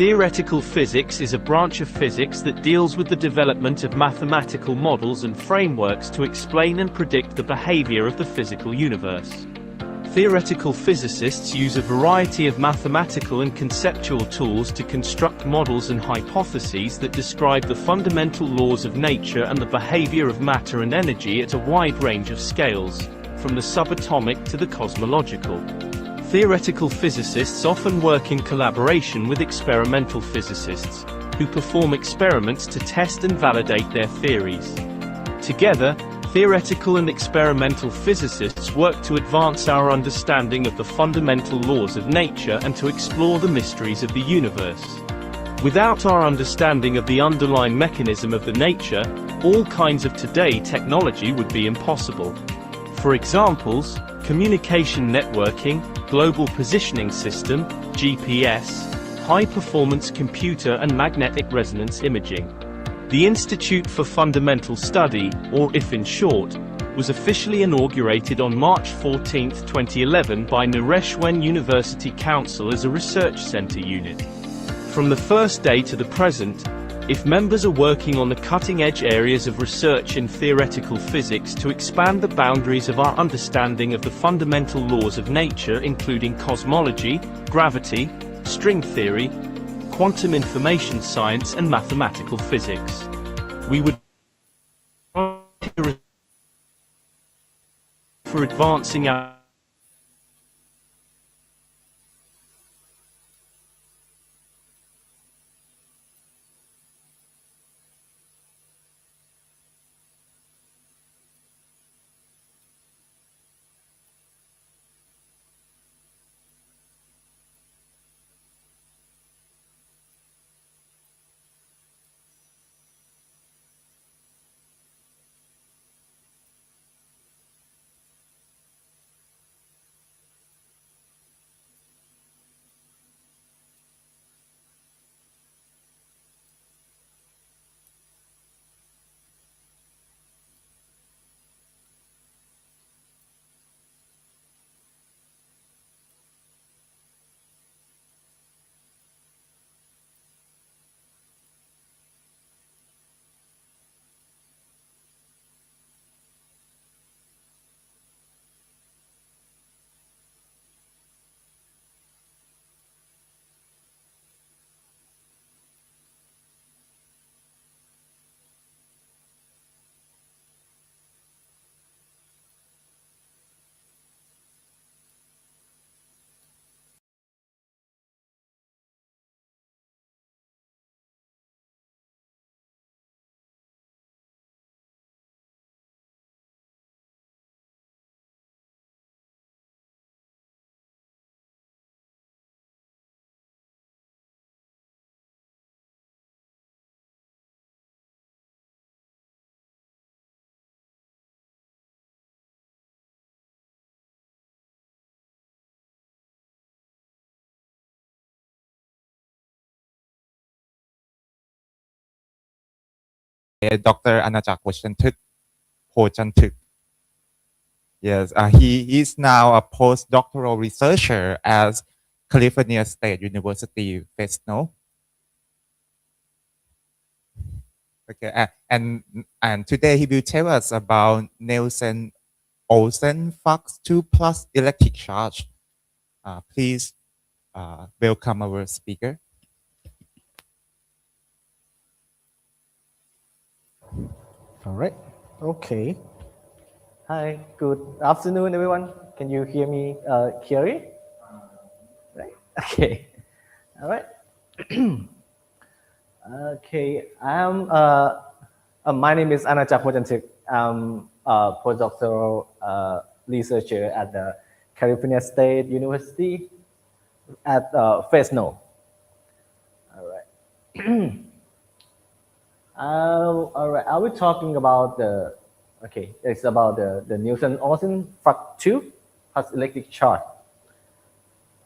Theoretical physics is a branch of physics that deals with the development of mathematical models and frameworks to explain and predict the behavior of the physical universe. Theoretical physicists use a variety of mathematical and conceptual tools to construct models and hypotheses that describe the fundamental laws of nature and the behavior of matter and energy at a wide range of scales, from the subatomic to the cosmological. Theoretical physicists often work in collaboration with experimental physicists, who perform experiments to test and validate their theories. Together, theoretical and experimental physicists work to advance our understanding of the fundamental laws of nature and to explore the mysteries of the universe. Without our understanding of the underlying mechanism of the nature, all kinds of today technology would be impossible. For examples, communication networking, global positioning system, GPS, high-performance computer and magnetic resonance imaging. The Institute for Fundamental Study, or IF in short, was officially inaugurated on March 14, 2011 by Naresuan University Council as a research center unit. From the first day to the present, IF members are working on the cutting-edge areas of research in theoretical physics to expand the boundaries of our understanding of the fundamental laws of nature, including cosmology, gravity, string theory, quantum information science and mathematical physics. We would for advancing our Dr. Arnajuck Phonchantuek. Yes, he is now a postdoctoral researcher at California State University, Fresno. Okay, and today he will tell us about Nielsen-Olesen flux 2 plus electric charge. Please welcome our speaker. All right. Okay. Hi. Good afternoon, everyone. Can you hear me clearly? Right. Okay. All right. Okay. My name is Arnajuck Phonchantuek. I'm a postdoctoral researcher at the California State University at Fresno. All right. All right. Are we talking about it's about the Nielsen-Olesen flux 2 plus electric charge.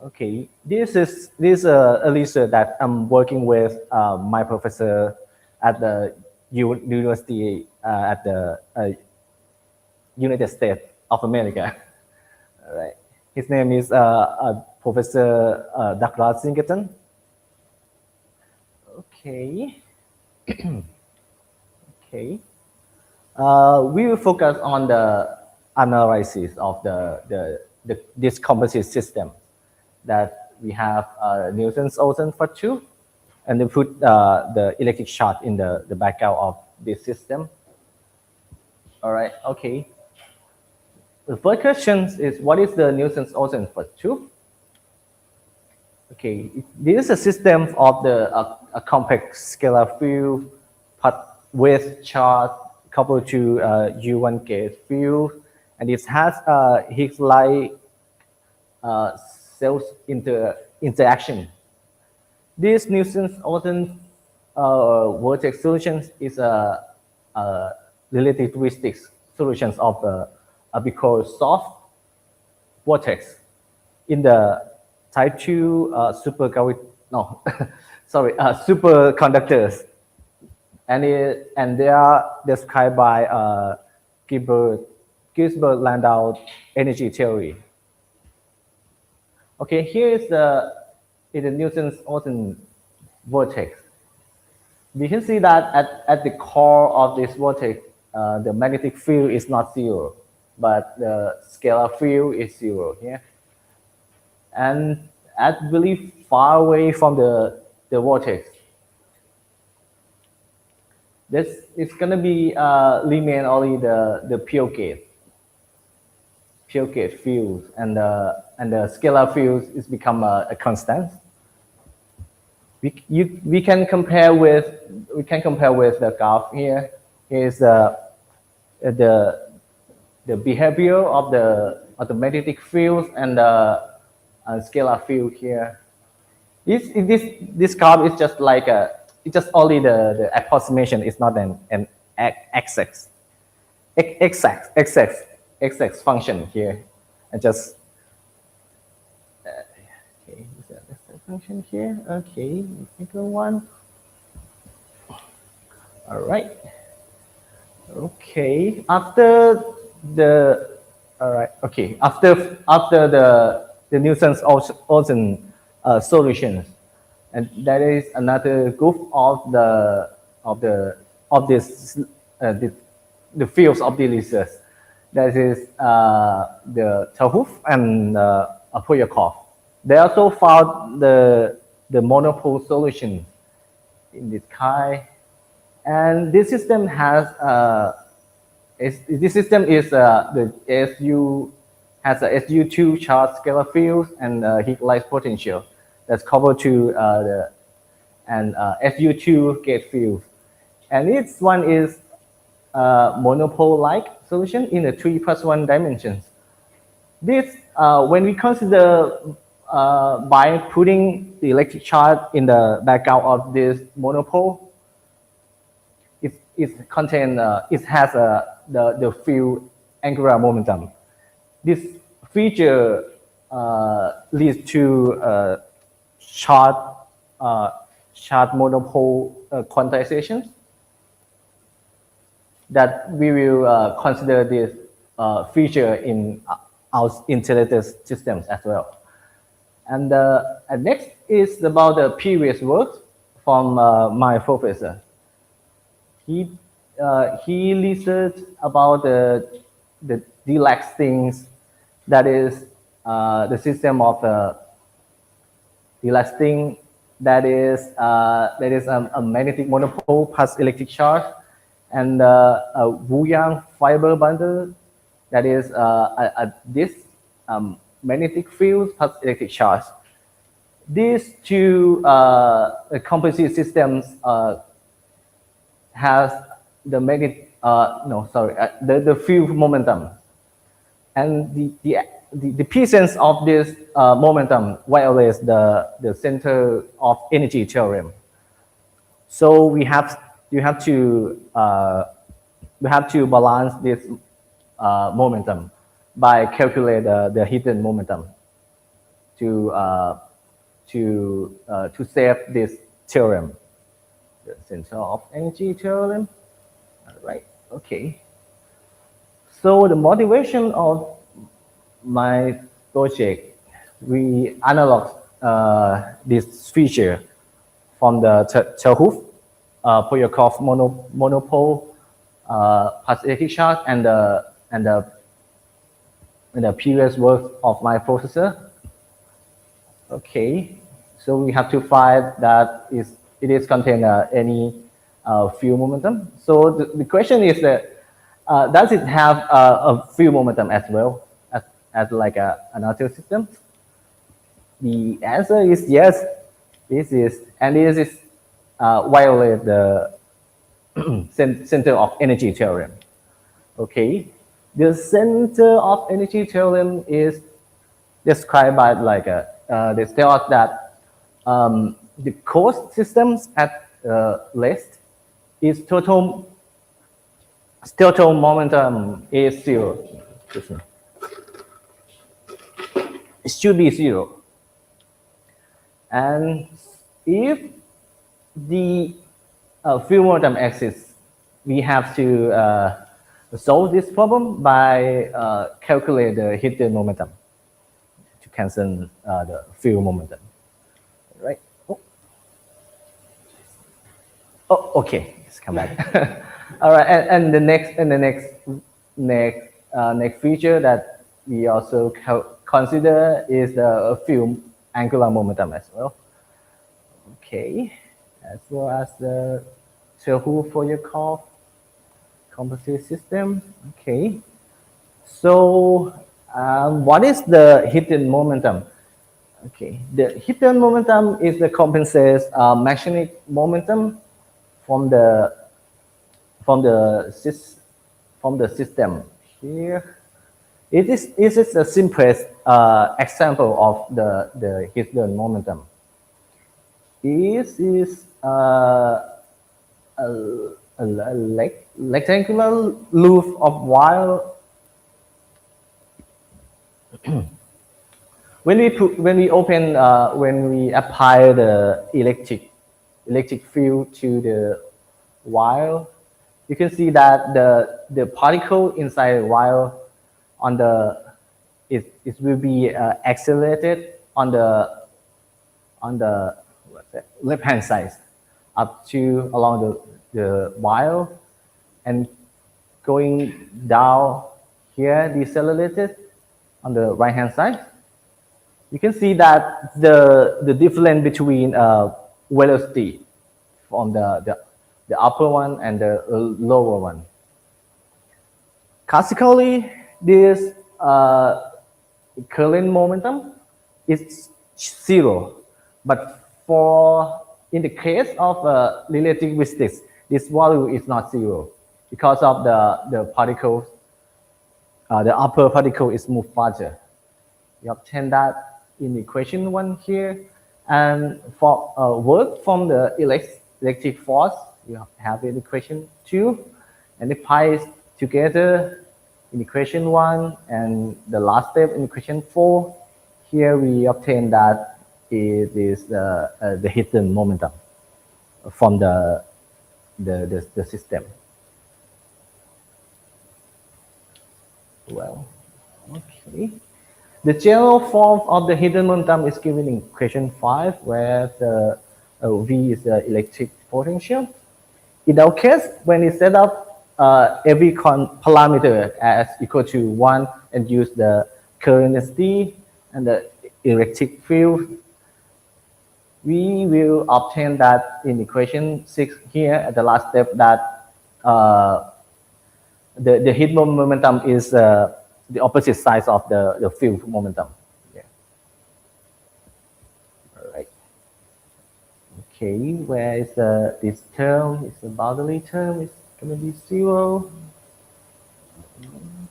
Okay, this is a research that I'm working with my professor at the university at the United States of America. All right. His name is Professor Douglas Singleton. Okay. Okay. We will focus on the analysis of this composite system that we have Nielsen-Olesen for 2, and then put the electric charge in the background of this system. All right, okay. The first question is, what is the Nielsen-Olesen for 2? Okay, this is a system of a complex scalar field with charge coupled to U1 gauge field, and it has Higgs-like cells interaction. This Nielsen-Olesen vortex solution is a relativistic solution of a because soft vortex in the type 2 superconductors, and they are described by Gilbert-Landau energy theory. Okay, here is the Nielsen-Olesen vortex. We can see that at the core of this vortex, the magnetic field is not zero, but the scalar field is zero here. And at really far away from the vortex, this is going to be remain only the pure gauge fields, and the scalar fields is become a constant. We can compare with the graph here. Here's the behavior of the magnetic fields and the scalar field here. This graph is just like it's just only the approximation. It's not an exact function here. And just okay, is that the function here? Okay, second one. All right. Okay, after the Nielsen-Olesen solutions, and that is another group of the fields of the lasers. That is the Terhoof and Polyakov. They also found the monopole solution in this kind, and this system has the SU has a SU2 charge scalar field and Higgs-like potential that's coupled to SU2 gauge field, and its one is monopole-like solution in the 3+1 dimensions. This, when we consider by putting the electric charge in the background of this monopole, it has the field angular momentum. This feature leads to charge monopole quantizations that we will consider this feature in our integrated systems as well. And next is about the previous work from my professor. He researched about the relaxed things, that is the system of relaxed thing that is a magnetic monopole plus electric charge, and a Wu-Yang fiber bundle that is this magnetic field plus electric charge. These two composite systems has the the field momentum, and the presence of this momentum violates the center of energy theorem. So you have to balance this momentum by calculate the hidden momentum to save this theorem, the center of energy theorem. All right. Okay. So the motivation of my project, we analog this feature from the Cherhoof, Polyakov monopole, plus electric charge, and the previous work of my professor. Okay, so we have to find that it is contain any field momentum. So the question is that does it have a field momentum as well as like another system? The answer is yes. This is violate the center of energy theorem. Okay, the center of energy theorem is described by like they tell us that the closed systems at rest is total momentum is zero. It should be zero. And if the field momentum exists, we have to solve this problem by calculate the hidden momentum to cancel the field momentum. Right? Oh, okay. Let's come back. All right, and the next feature that we also consider is the field angular momentum as well. Okay, as well as the Cherhoof-Polyakov composite system. Okay, so what is the hidden momentum? Okay, the hidden momentum is the compensated magnetic momentum from the system here. It is the simplest example of the hidden momentum. This is a rectangular loop of wire. when we apply the electric field to the wire, you can see that the particle inside the wire it will be accelerated on the left hand side up to along the wire, and going down here decelerated on the right hand side. You can see that the difference between velocity from the upper one and the lower one. Classically, this current momentum is zero, but in the case of relativistics, this value is not zero because of the particles. The upper particle is moved faster. We obtain that in equation 1 here, and for work from the electric force, you have in equation 2, and the pies together in equation 1, and the last step in equation 4. Here we obtain that it is the hidden momentum from the system. Well, okay. The general form of the hidden momentum is given in equation 5, where the V is the electric potential. In our case, when we set up every parameter as equal to 1 and use the current density and the electric field, we will obtain that in equation 6 here at the last step, that the hidden momentum is the opposite side of the field momentum. Yeah. All right. Okay, where is this term? It's the boundary term. It's going to be 0.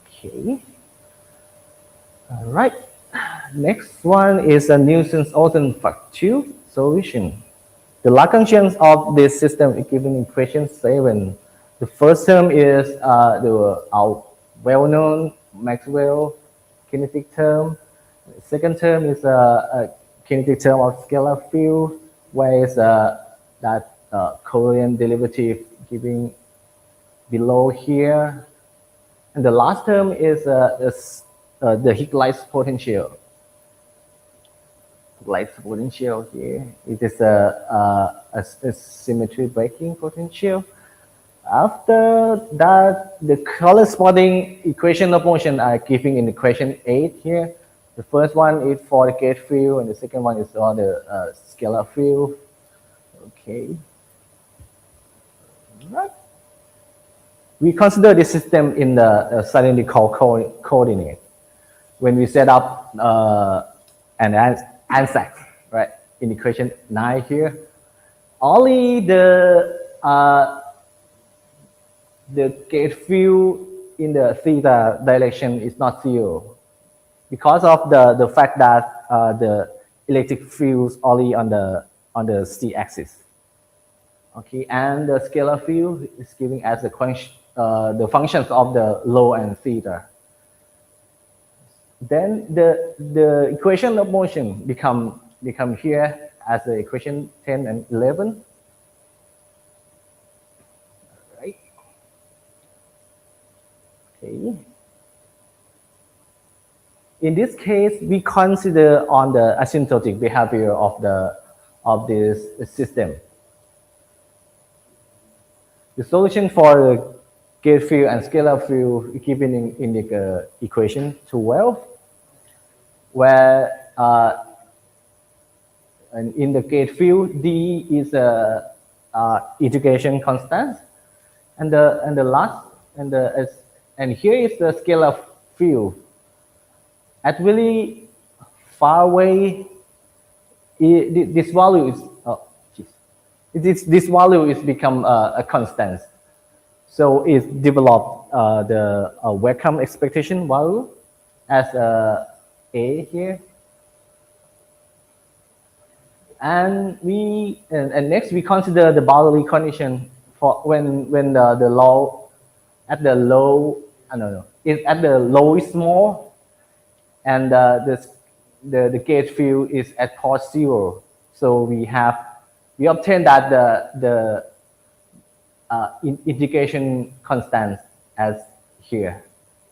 Okay. All right. Next one is a Nielsen-Olesen flux 2 solution. The Lagrangians of this system is given in equation 7. The first term is our well-known Maxwell kinetic term. The second term is a kinetic term of scalar field, where is that covariant derivative given below here. And the last term is the Higgs-like potential. light potential here. It is a symmetry breaking potential. After that, the corresponding equation of motion are given in equation 8 here. The first one is for the gauge field, and the second one is for the scalar field. Okay. Right. We consider this system in the cylindrical coordinate when we set up an ansatz, right? In equation 9 here, only the gauge field in the theta direction is not zero because of the fact that the electric field is only on the z-axis. Okay, and the scalar field is given as the functions of the rho and theta. Then the equation of motion become here as the equation 10 and 11. Right. Okay. In this case, we consider on the asymptotic behavior of this system. The solution for the gauge field and scalar field is given in the equation 12, where and in the gauge field, D is a integration constant, and the last and here is the scalar field. At really far away, this value is this value is become a constant. So it developed the welcome expectation value as A here. And next we consider the boundary condition for when the low at the low is small, and the gauge field is at port 0. So we obtain that the integration constant as here,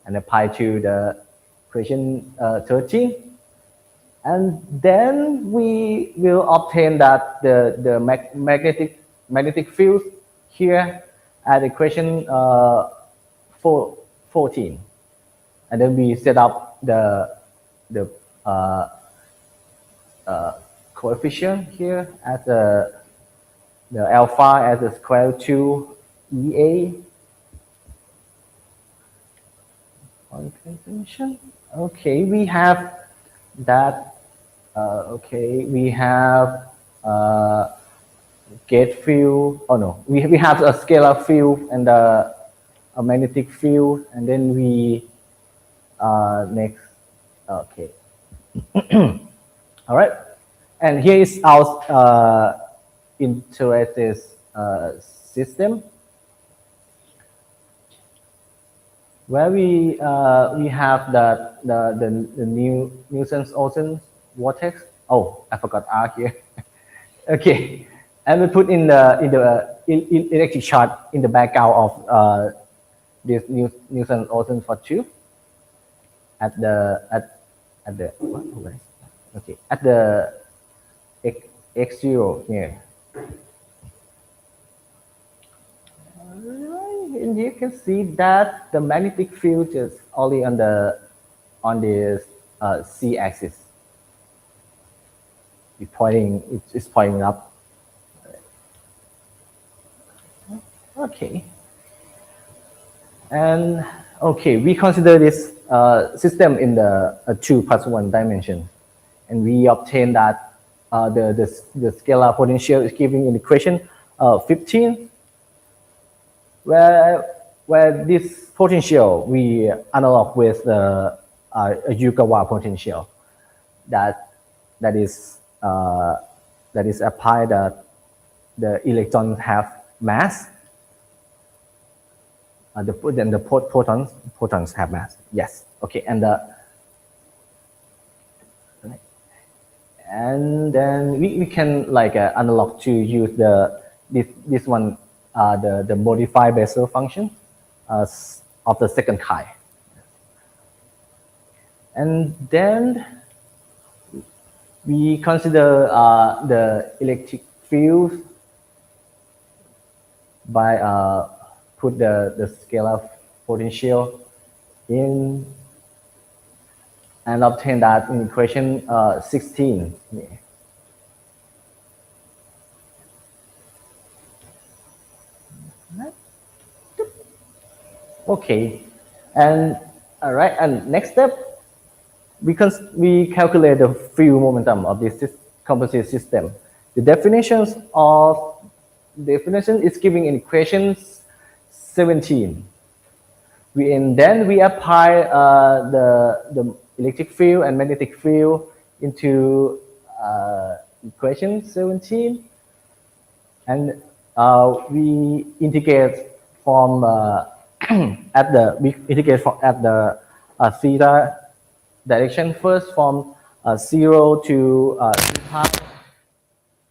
and apply to the equation 13. And then we will obtain that the magnetic field here at equation 14. And then we set up the coefficient here as the alpha as a square root 2 EA. Okay, we have that. Okay, we have gauge field. Oh no, we have a scalar field and a magnetic field, and then we next. Okay. All right, and here is our interested system, where we have the new Nielsen-Olesen vortex. Oh, I forgot R here. Okay, and we put in the electric charge in the background of this Nielsen-Olesen for 2 at the okay, at the x0 here. And you can see that the magnetic field is only on this z-axis. It's pointing up. Okay. And okay, we consider this system in the 2 + 1 dimension, and we obtain that the scalar potential is given in equation 15, where this potential we analog with the Yukawa potential that is applied that the electrons have mass. Then the protons have mass. Yes. Okay. And then we can like analog to use this one the modified Bessel function of the second kind. And then We consider the electric field by put the scalar potential in and obtain that in equation 16. Okay, and all right, and next step, we calculate the field momentum of this composite system. The definition is given in equation 17. Then we apply the electric field and magnetic field into equation 17, and we integrate from at the theta direction first from 0 to 2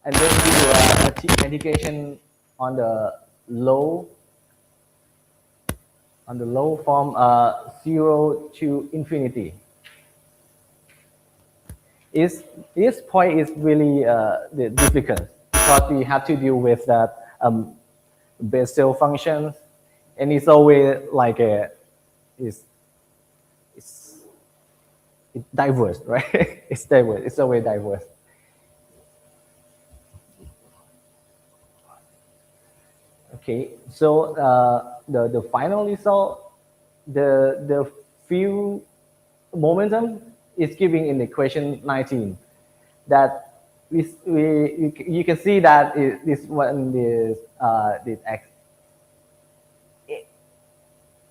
and then we do a integration on the low from 0 to infinity. This point is really difficult because we have to deal with that Bessel functions, and it's always like it's diverse, right? It's diverse. It's always diverse. Okay, so the final result, the field momentum is given in equation 19. That you can see that this one is this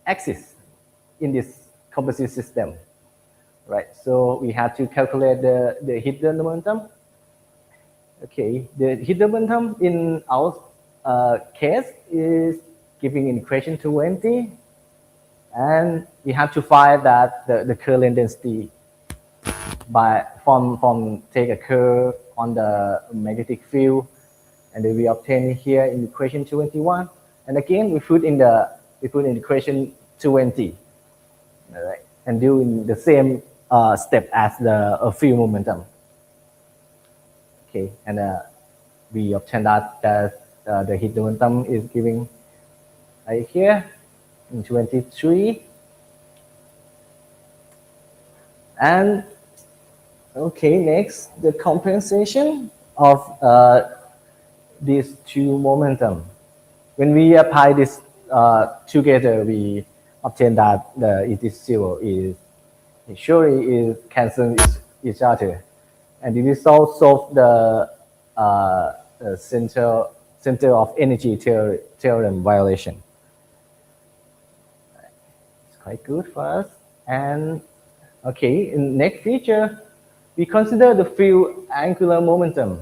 axis in this composite system, right? So we have to calculate the hidden momentum. Okay, the hidden momentum in our case is given in equation 20, and we have to find that the current density from take a curve on the magnetic field, and then we obtain here in equation 21, and again we put in equation 20, all right, and do in the same step as the field momentum. Okay, and we obtain that the hidden momentum is given right here in 23, and okay, next the compensation of these two momentum. When we apply this together, we obtain that it is zero. It surely is cancel each other, and the result solve the center of energy theorem violation. It's quite good for us. And okay, in next feature, we consider the field angular momentum.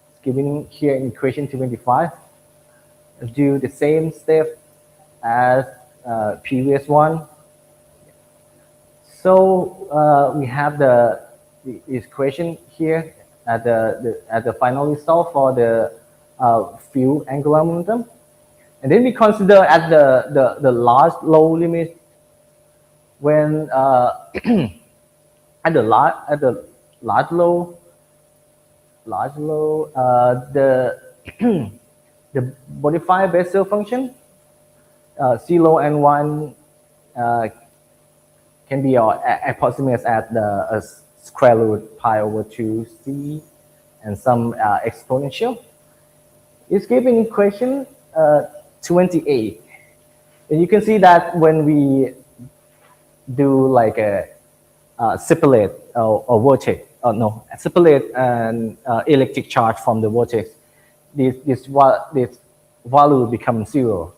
It's given here in equation 25. Do the same step as previous one. So we have the equation here at the final result for the field angular momentum, and then we consider at the large low limit when at the large low the modified Bessel function 0 and 1 can be approximate at the square root pi over 2c and some exponential. It's given equation 28, and you can see that when we do like a separate or vortex, separate an electric charge from the vortex, this value becomes 0.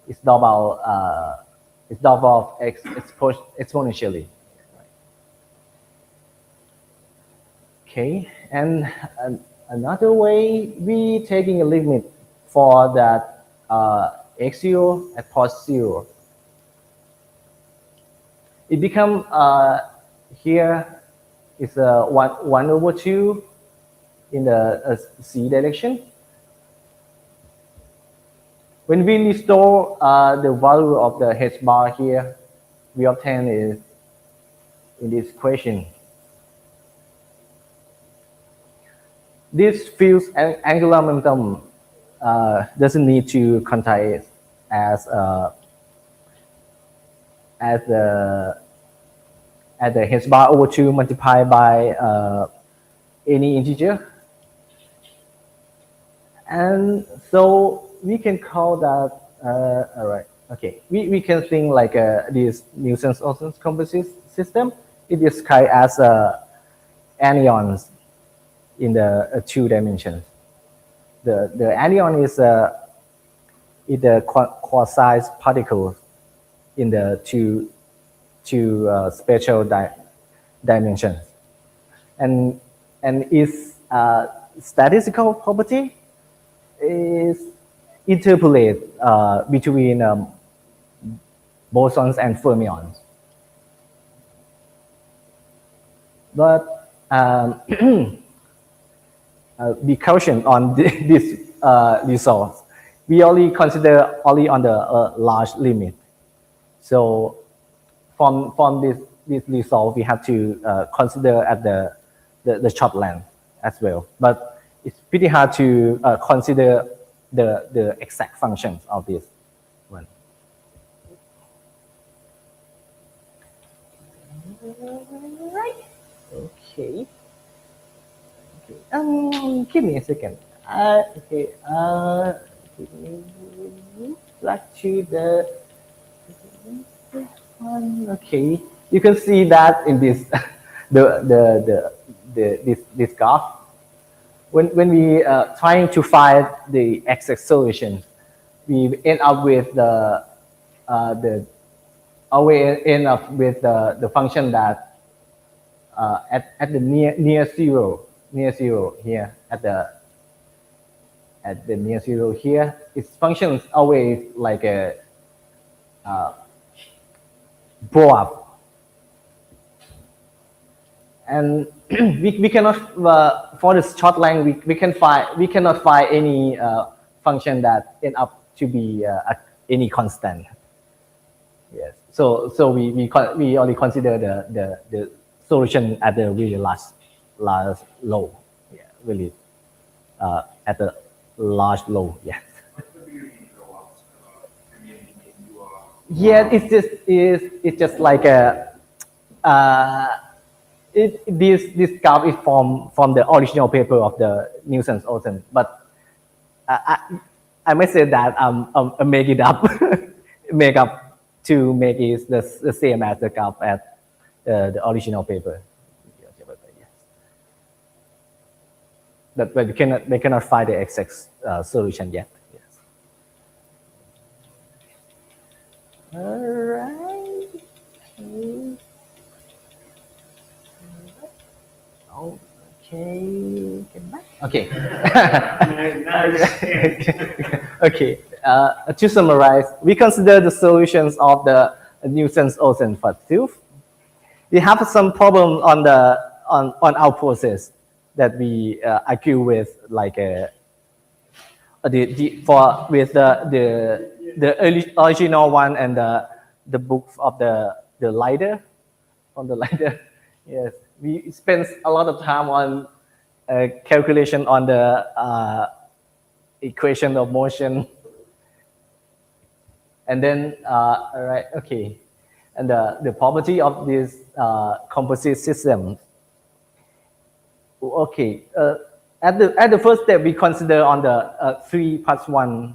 It's double exponentially. Okay, and another way, we taking a limit for that x0 at pos 0. It become here is 1 over 2 in the c direction. When we restore the value of the h bar here, we obtain is in this equation. this field's angular momentum doesn't need to quantize as as the h bar over 2 multiplied by any integer. And so we can call that, all right, okay. We can think like this Nielsen-Olesen composite system. It is described as anions in the 2 dimensions. The anion is the quasi particles in the two spatial dimensions, and its statistical property is interpolate between bosons and fermions. But be cautious on this results. We only consider only on the large limit. So from this result, we have to consider at the short length as well. But it's pretty hard to consider the exact functions of this one. Right. Okay. Give me a second. Okay. Back to the one. Okay. You can see that in this this graph. When we trying to find the exact solution, we end up with always end up with the function that at the near zero here at the near zero here, its functions always like a blow up. And we cannot for the short length we cannot find any function that end up to be any constant. Yes. So we only consider the solution at the really last low. Yeah, really at the large low. Yes. Yeah, it's just like a this graph is from the original paper of the Nielsen-Olesen, but I may say that I make it up, make up to make it the same as the graph at the original paper. But they cannot find the exact solution yet. Yes. All right. Okay. Get back. Okay. Okay. To summarize, we consider the solutions of the Nielsen-Olesen flux. We have some problem on our process that we argue with, like with the original one and the book of the lighter from the lighter. Yes, we spent a lot of time on calculation on the equation of motion, and then all right, okay, and the property of this composite system. Okay, at the first step we consider on the 3+1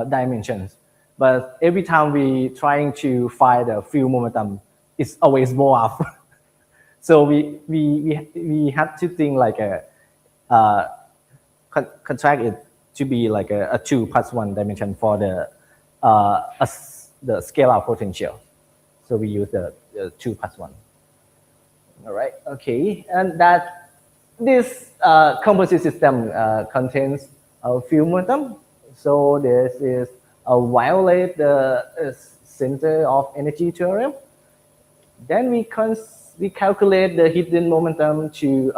dimensions, but every time we trying to find the field momentum, it's always more up. So we have to think like contract it to be like a 2+1 dimension for the scalar potential. So we use the 2+1. All right. Okay, and that this composite system contains a field momentum. So this is a violate the center of energy theorem. Then we calculate the hidden momentum to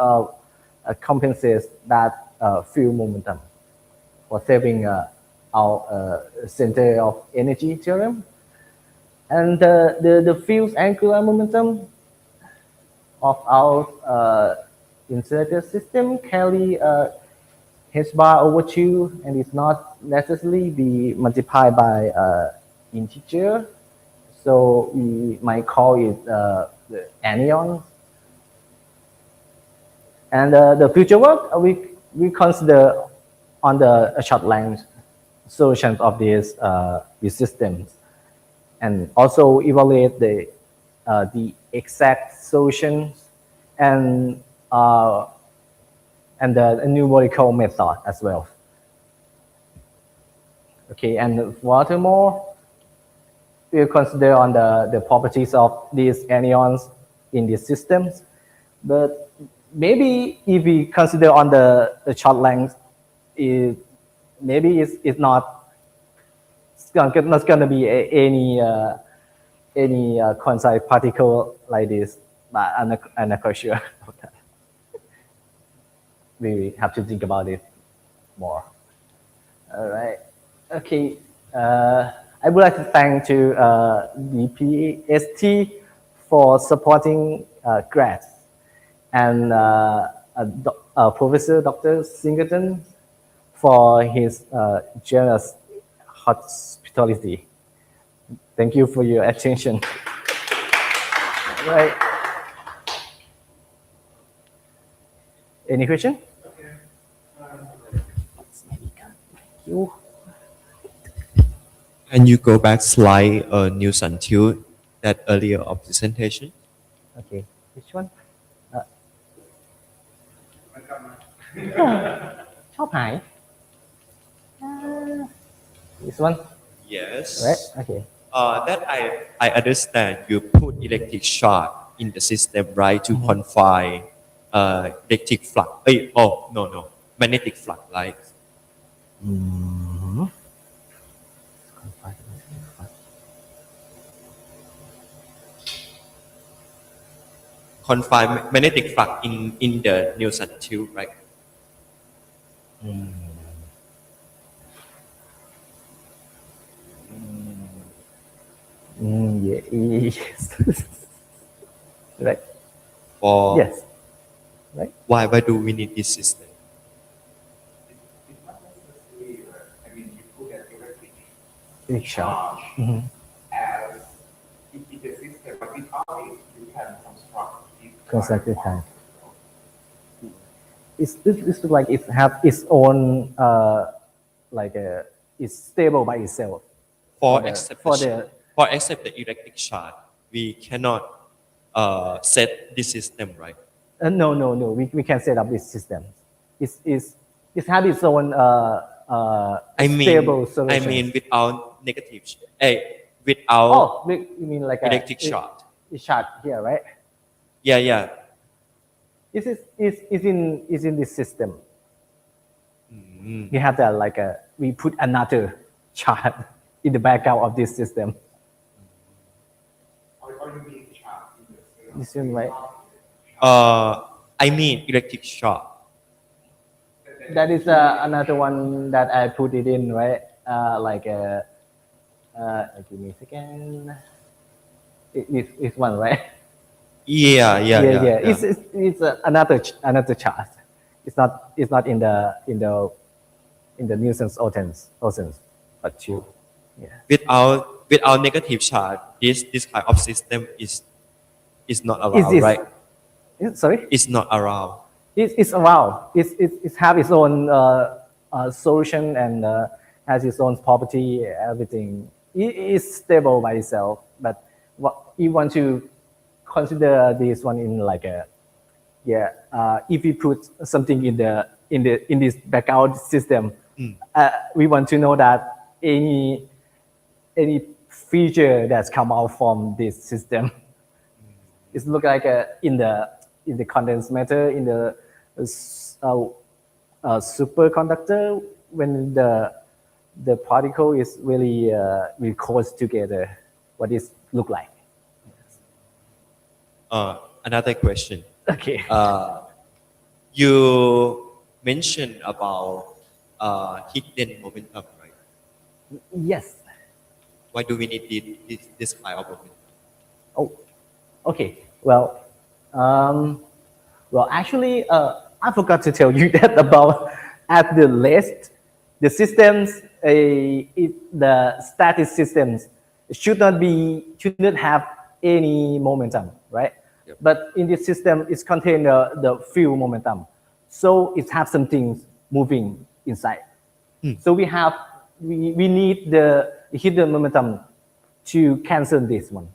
compensate that field momentum for saving our center of energy theorem. And the field's angular momentum of our insulator system carry h bar over 2, and it's not necessarily be multiplied by integer. So we might call it the anion. And the future work, we consider on the short length solutions of these systems, and also evaluate the exact solutions and the numerical method as well. Okay, and furthermore, we'll consider on the properties of these anions in these systems. But maybe if we consider on the short length, maybe it's not going to be any quantized particle like this, but I'm not quite sure about that. We have to think about it more. All right. Okay. I would like to thank to the PST for supporting grads, and Professor Dr. Singleton for his generous hospitality. Thank you for your attention. Right. Any question? Thank you. Can you go back slide Nielsen-Olesen, that earlier of presentation? Okay. Which one? ชอบหาย This one? Yes. Right? Okay. That I understand you put electric charge in the system, right, to confine electric flux. No, magnetic flux, right? Confine magnetic flux in the Nielsen-Olesen, right? Yeah, yes. Right. For Yes. Right. why do we need this system? Big shot. as in the system, but without it, you can construct Constructed time. It's like it have its own it's stable by itself. For the- accept for the, for accept the electric charge, we cannot set this system, right? No. We can set up this system. It has its own stable solution. I mean without negative, without You mean like electric charge. It's charge here, right? Yeah. Is in this system. We have that we put another charge in the background of this system. or you need charge in the system. This one, right? I mean electric charge. That is another one that I put it in, right? Give me a second. It's one, right? Yeah. It's another chart. It's not in the Nielsen-Olesen, but two. Yeah. Without negative charge, this kind of system is not allowed, right? Sorry. It's not allowed. It's around. It have its own solution and has its own property. Everything. It is stable by itself, but what you want to consider this one in if we put something in this background system, we want to know that any feature that's come out from this system, it look like in the condensed matter, in the superconductor, when the particle is really close together, what it look like. Another question. Okay. You mentioned about hidden momentum, right? Yes. Why do we need this kind of momentum? Oh, okay. Well, actually, I forgot to tell you that about at the least, the systems, the static systems should not have any momentum, right? Yep. But in this system, it contains the field momentum, so it has something moving inside. So we need the hidden momentum to cancel this one.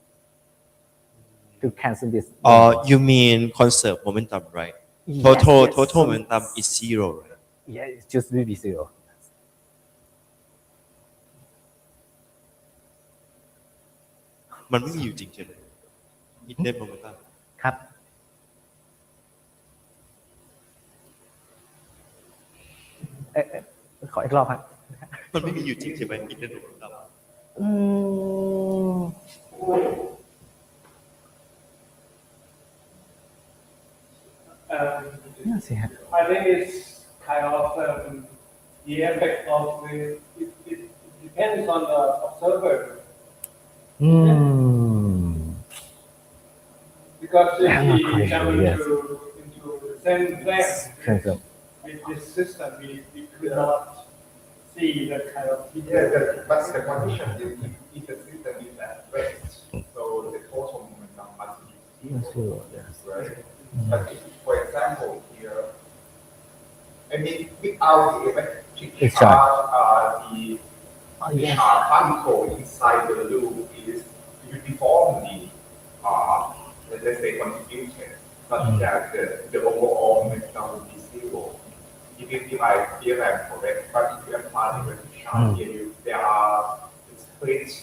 To cancel this. You mean conserve momentum, right? Yes, Total yes. total momentum is zero, right? Yeah, it's just really zero. มันไม่มีอยู่จริงใช่ไหม hidden momentum ครับ ขออีกรอบครับ มันไม่มีอยู่จริงใช่ไหม hidden momentum นั่นสิฮะ I think it's kind of the effect of it depends on the observer. Because if I'm not we quite come sure, yes. into the same plane Cancel. with this system, we could not see the kind of But the condition is if the system is at rest, so the total momentum must be zero, right? But if, for example, here, I mean, without the electric charge, the particle inside the loop is uniformly, let's say, contributed, such that the overall momentum will be zero. If I theorem correct, but if you apply the electric charge here, there are splits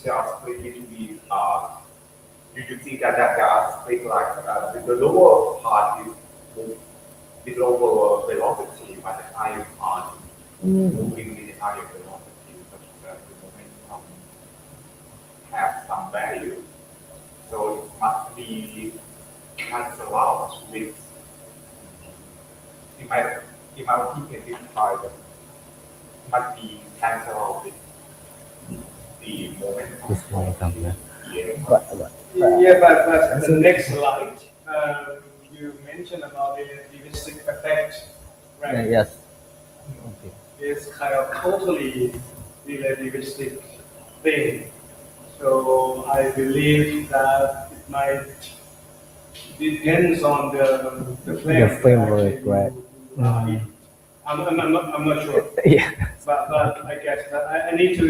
between, you see that there are splits like the lower part is with lower velocity, but the higher part moving with higher velocity, such that the momentum have some value. So it must be cancelled out with, in my opinion, this part must be cancelled out with the momentum. This momentum, yeah. Yeah, but the next slide, you mentioned about the relativistic effect, right? Yes. Okay. It's kind of totally relativistic thing. So I believe that it might depends on the frame. The framework, right? I'm not sure. Yeah. But I guess that I need to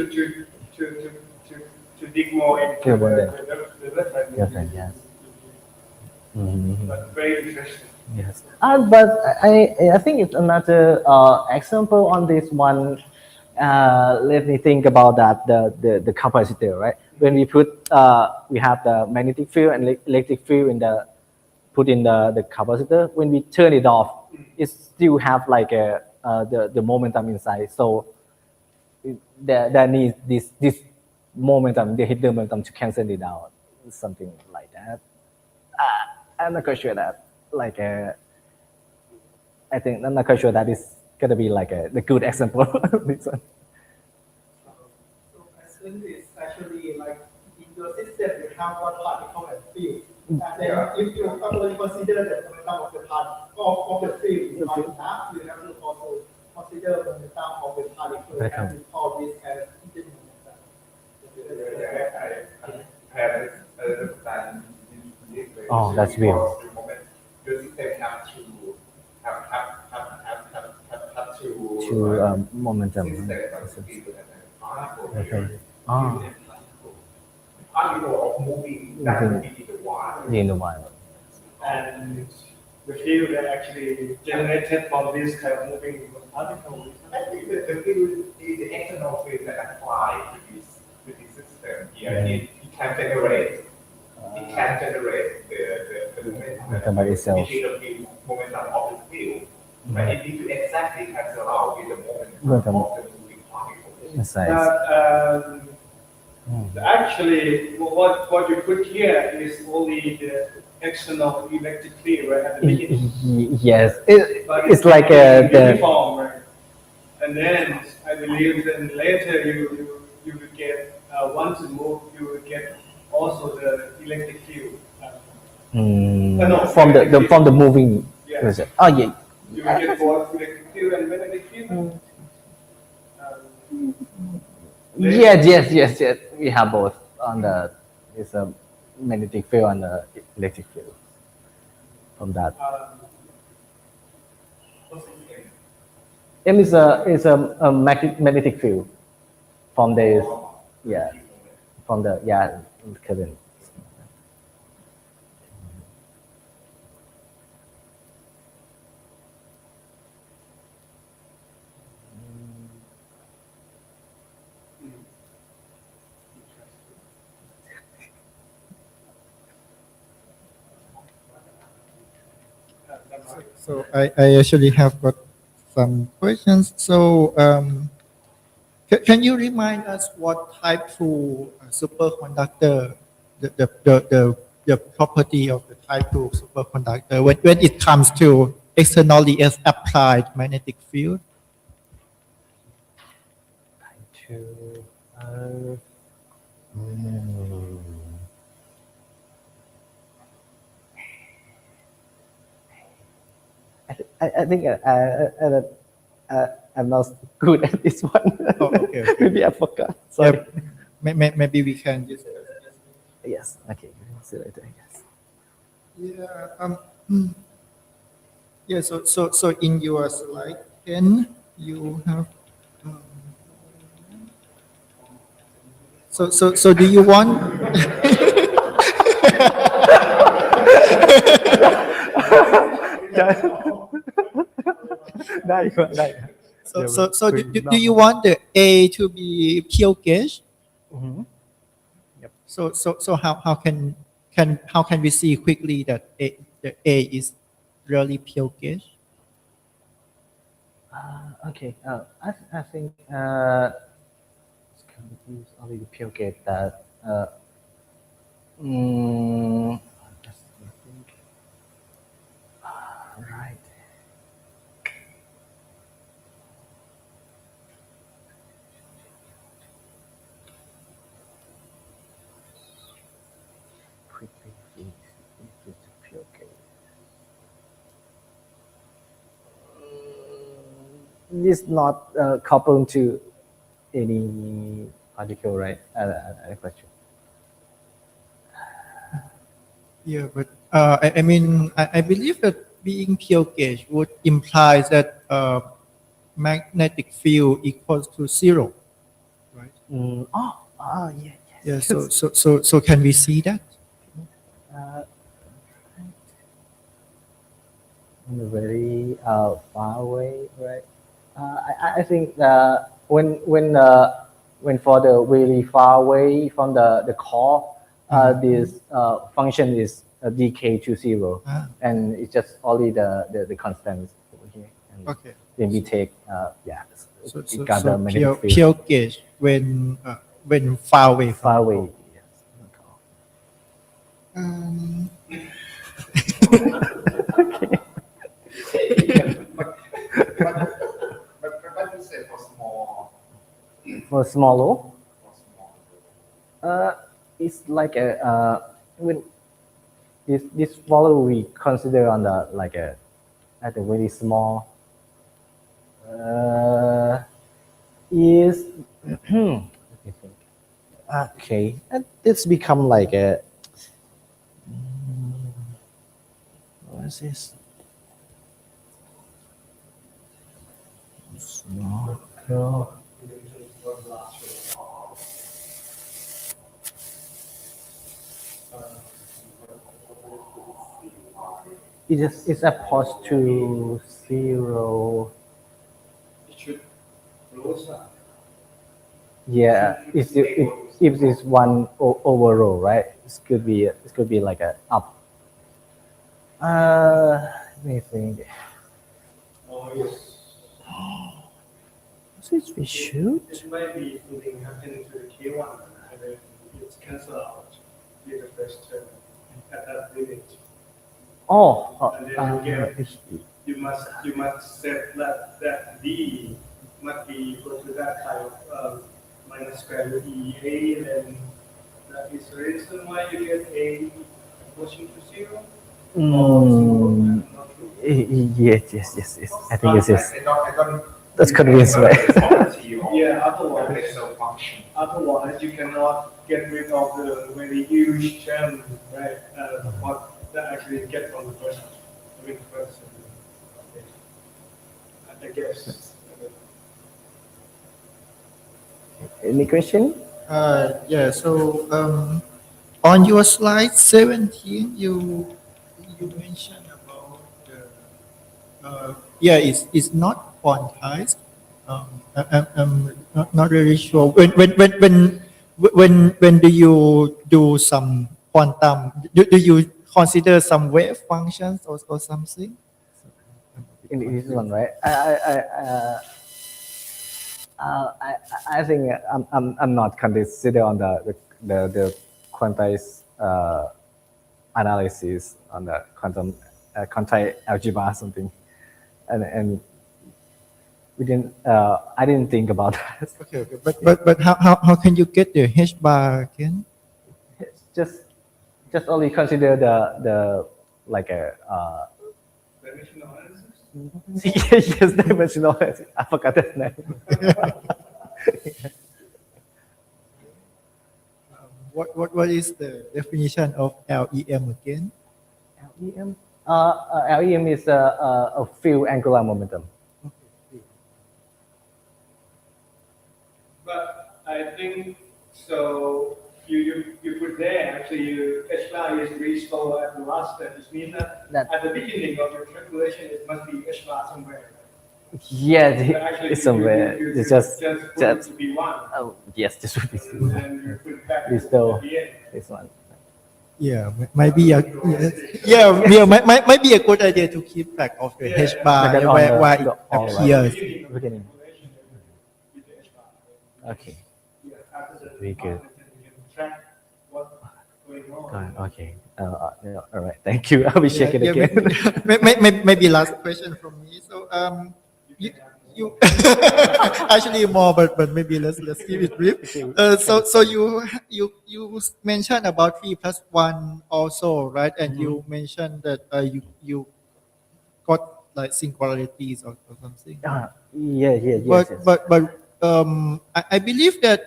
dig more into the reference. Yes. But very interesting. Yes. But I think it's another example on this one. Let me think about that, the capacitor, right? When we put, we have the magnetic field and electric field put in the capacitor. When we turn it off, it still have like the momentum inside. So there needs this momentum, the hidden momentum to cancel it out, something like that. I'm not quite sure that, like, I think I'm not quite sure that is gonna be like the good example. This one. So I think it's actually like in your system you have one particle and field. And then if you only consider the momentum of the particle of the field is not enough, you have to also consider the momentum of the particle, and we call this as hidden momentum. I have understand this way. Oh, that's weird. The system have to Momentum. Okay. Particle of moving that will be the one. In the wild. And the field that actually generated from this kind of moving particle. I think that the field is the external field that apply to this system here. It can generate the momentum by itself. Which is the field, momentum of the field. But it needs to exactly cancel out with the momentum of the moving particle. Inside. Actually, what you put here is only the external electric field, right? At the beginning. Yes, But it's like the uniform, right? And then I believe that later you will get once you move, you will get also the electric field. from the moving. Yeah. Oh yeah. You will get both electric field field and magnetic field? Yes. We have both on the it's a magnetic field and the electric field from that. What's it again? M is a magnetic field from the current. So I actually have got some questions. So can you remind us what type two superconductor, the property of the type two superconductor when it comes to externally applied magnetic field? I think I'm not good at this one. Oh, okay. Maybe I forgot. Sorry. Yeah, maybe we can just. Yes. Okay. See you later, I guess. Yeah. Yeah. So in your slide 10, you have. So do you want? So do you want the A to be pure gauge? Mhm. Yep. So how can we see quickly that the A is really pure gauge? Okay. I think can we use only the pure gauge that. I think. Right. Quickly see if it's a pure gauge. It's not coupled to any particle, right? Question. Yeah, but I mean, I believe that being pure gauge would imply that magnetic field equals to zero, right? Yeah. Yeah. So can we see that? Very far away, right? I think when for the really far away from the core, this function is decay to zero, and it's just only the constants over here. And Okay. then we take So it got the magnetic field pure gauge when far away from far the away. core. Yes. But what you say for small? For smaller, For small. it's like when this follow we consider on the like at a very small is let me think. Okay, and it's become like a what is this? Small. It's opposed to zero. It should close up. Yeah, if it's one over row, right? It could be like a up. Let me think. Oh, yes. Since we shoot. This might be something happening to the K1 and then it's cancelled out with the first term at that limit. And then you must set that D must be equal to that type of minus square root EA, then that is the reason why you get A approaching to zero. Or zero, I'm not Yes. I think it's yes. I don't That's convinced, right? Yeah, otherwise, computational function. otherwise you cannot get rid of the very huge term, right? What that actually get from the first, okay. I guess. Any question? Yeah. So on your slide 17, you mentioned about yeah, it's not quantized. I'm not really sure. When do you do some quantum? Do you consider some wave functions or something? In this one, right? I think I'm not consider on the quantized analysis on the quantum quantized algebra or something, and we didn't. I didn't think about that. Okay. But how can you get the h bar again? Just only consider the like a Dimensional analysis? yes, dimensional. I forgot that name. What is the definition of LEM again? LEM. LEM is a field angular momentum. But I think so. You put there actually h bar is restored at the last step. It means that at the beginning of your calculation it must be h bar somewhere. Yeah, But actually it's somewhere. You It's just put it to be one. oh yes, this would be And you put it back this at though the end. this one. Yeah, might be a might be a good idea to keep track of the h bar Like on where the it all appears. Beginning. Okay. Very good. Okay. All right. Thank you. I'll be checking again. Maybe last question from me. So you actually more, but maybe let's keep it brief. So you mentioned about 3+1 also, right? And you mentioned that you got like singularities or something. Yes. But I believe that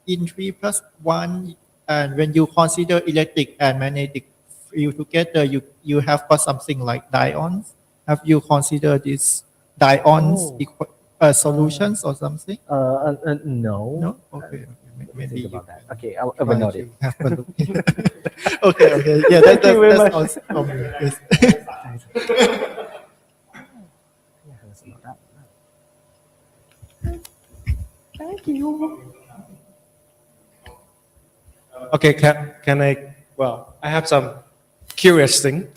in 3+1, and when you consider electric and magnetic field together, you have got something like dions. Have you considered these dions solutions or something? No. No. Okay. Maybe Think about that. Okay, I will note it. have a look. Okay. Yeah, Thank you very that's much. all from me. Yes. Thank you. Okay, can I? Well, I have some curious thing.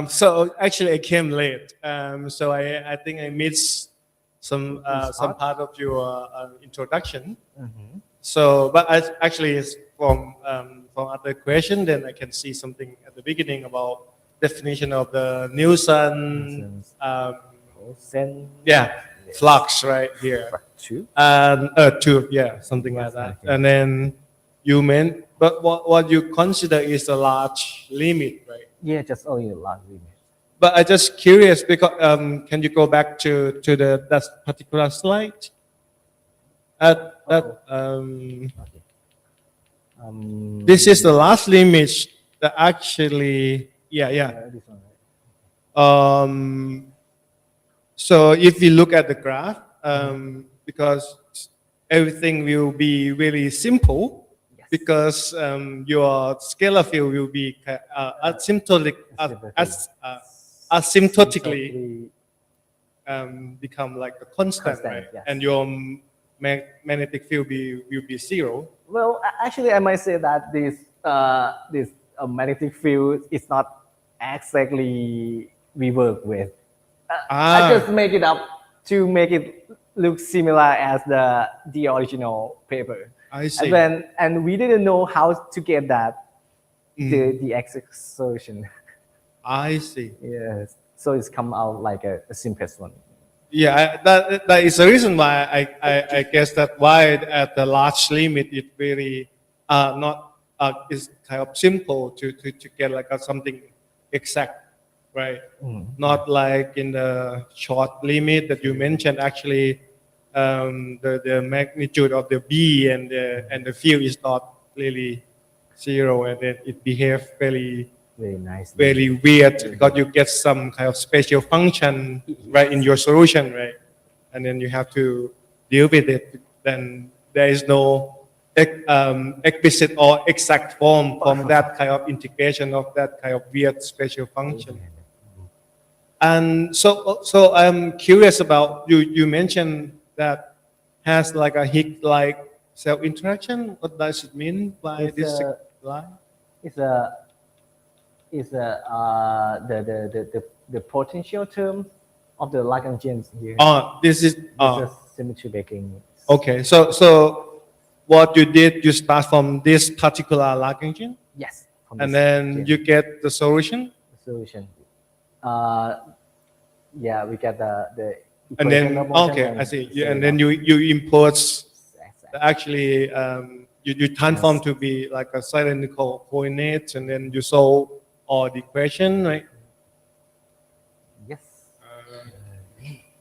So actually, I came late. So I think I missed some part of your introduction. So, but actually, it's from other question. Then I can see something at the beginning about definition of the Nielsen. Flux right here. And tube, something like that. And then you meant, but what you consider is a large limit, right? Yeah, just only the large limit. But I just curious because can you go back to that particular slide? This is the last limit that actually, This one, right? So if you look at the graph, because everything will be really simple, because your scalar field will be asymptotically become like a constant, right? Yes. And your magnetic field will be zero. Well, actually, I might say that this magnetic field is not exactly we work with. I just make it up to make it look similar as the original paper. I see. And we didn't know how to get that the exact solution. I see. Yes. So it's come out like a simplest one. Yeah, that is the reason why I guess that why at the large limit it really not is kind of simple to get like something exact, right? Not like in the short limit that you mentioned. Actually, the magnitude of the B and the field is not really zero, and then it behaves very nice. very weird because you get some kind of special function right in your solution, right? And then you have to deal with it. Then there is no explicit or exact form from that kind of integration of that kind of weird special function. And so I'm curious about you mentioned that has like a Higgs-like self interaction. What does it mean by this line? It's the potential term of the Lagrangians here. This is symmetry breaking. okay. So what you did, you start from this particular Lagrangian, Yes. and then you get the solution. Solution. Yeah, we get the And then equation of motion okay, I see. Yeah, and then you impose actually you transform to be like a cylindrical coordinates, and then you solve all the equation, right? Yes.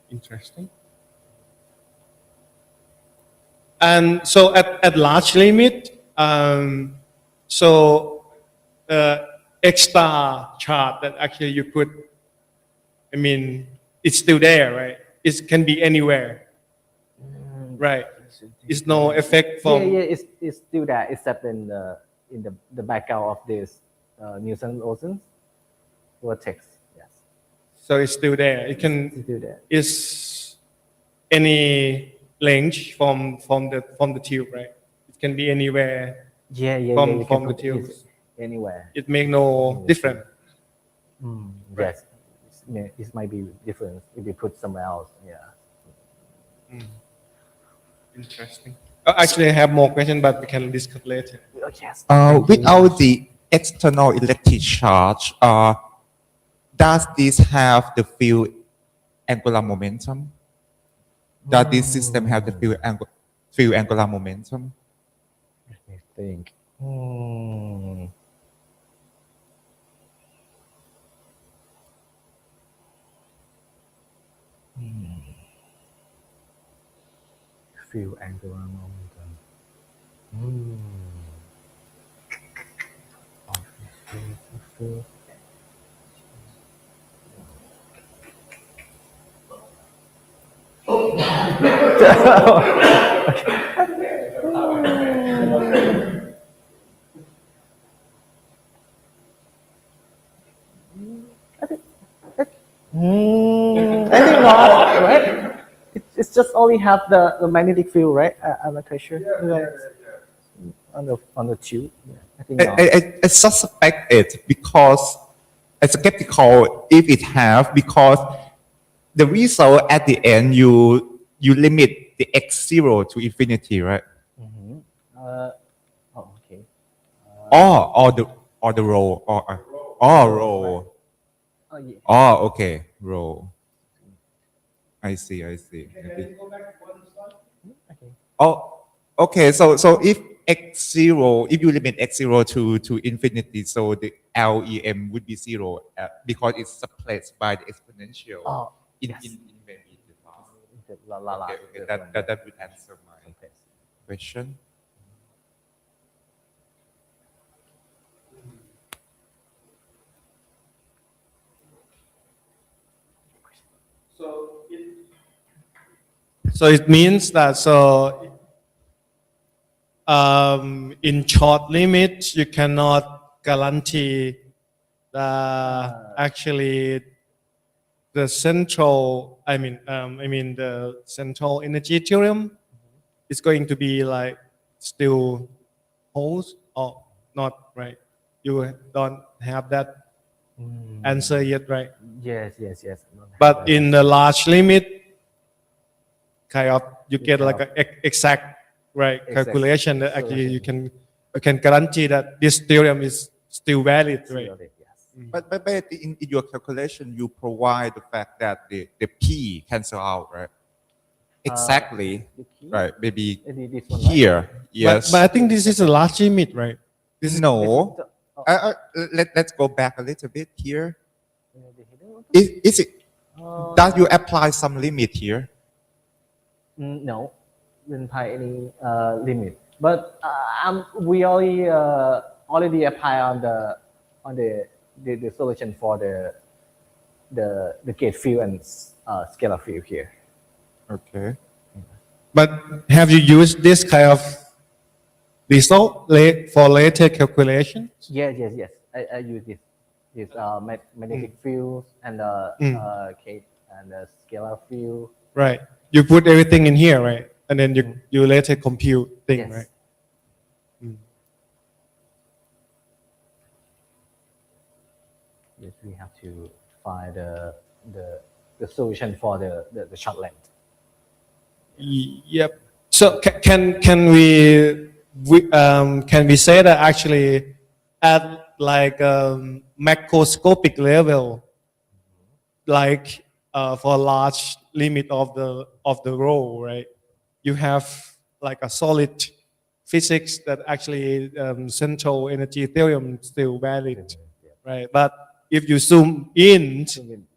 Interesting. And so at large limit, so extra chart that actually you put, I mean, it's still there, right? It can be anywhere, right? It's no effect from. Yeah, it's still there, except in the background of this Nielsen-Olesen vortex. Yes. So it's still there. It can. It's still there. Is any length from the tube, right? It can be anywhere. Yeah. From the tube. Anywhere. It make no difference. Yes. It might be different if you put somewhere else. Yeah. Interesting. Actually, I have more questions, but we can discuss later. Yes. Without the external electric charge, does this have the field angular momentum? Does this system have the field angular momentum? Let me think. Field angular momentum. Field. I think not, right? It's just only have the magnetic field, right? I'm not quite sure. On the tube. Yeah, I think not. I suspect it because I'm skeptical if it have, because the result at the end you limit the x0 to infinity, right? Okay. Or the row row. Oh yeah. Oh, okay, row. I see. Okay. Oh, okay. So if x0, if you limit x0 to infinity, so the LEM would be 0 because it's suppressed by the exponential in maybe the past. Okay. That would answer my question. So it means that in short limits you cannot guarantee actually the central. I mean the central energy theorem is going to be like still holds or not, right? You don't have that answer yet, right? Yes. But in the large limit, kind of you get like an exact calculation that actually you can guarantee that this theorem is still valid, right? But in your calculation, you provide the fact that the P cancel out, right? Exactly, right? Maybe this one, here, right? yes. But I think this is a large limit, right? No, Let's go back a little bit here. Is it? Does you apply some limit here? No, didn't apply any limit. But we already apply on the solution for the gauge field and scalar field here. Okay. But have you used this kind of result for later calculation? Yes. I use this magnetic fields and gauge and the scalar field. Right. You put everything in here, right? And then you later compute thing, Yes. right? Yes, we have to find the solution for the short length. Yep. So can we say that actually at like macroscopic level, like for large limit of the rho, right? You have like a solid physics that actually central energy theorem still valid, right? But if you zoom in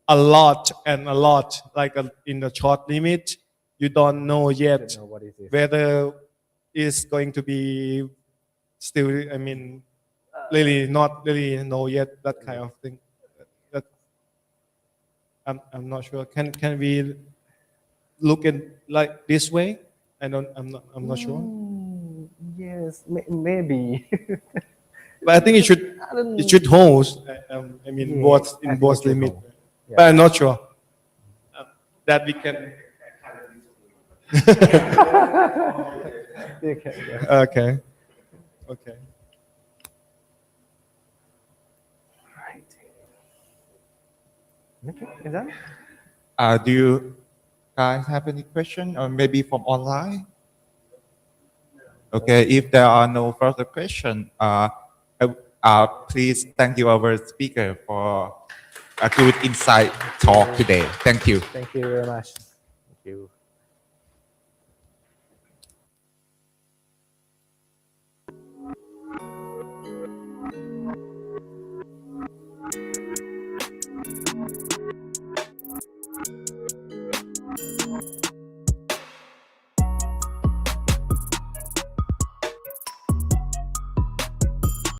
a lot, like in the short limit, you don't know yet What is it? whether it's going to be still, I mean, really not really know yet that kind of thing. That I'm not sure. Can we look at like this way? I'm not sure. Yes, maybe. But I think it should hold. I mean, Yeah, both I in think both it should limit. hold. Yeah. But I'm not sure that we can. Okay. Okay, is that? Do you guys have any question or maybe from online? Okay, if there are no further questions, please thank you our speaker for a good insight talk today. Thank you. Thank you very much. Thank you.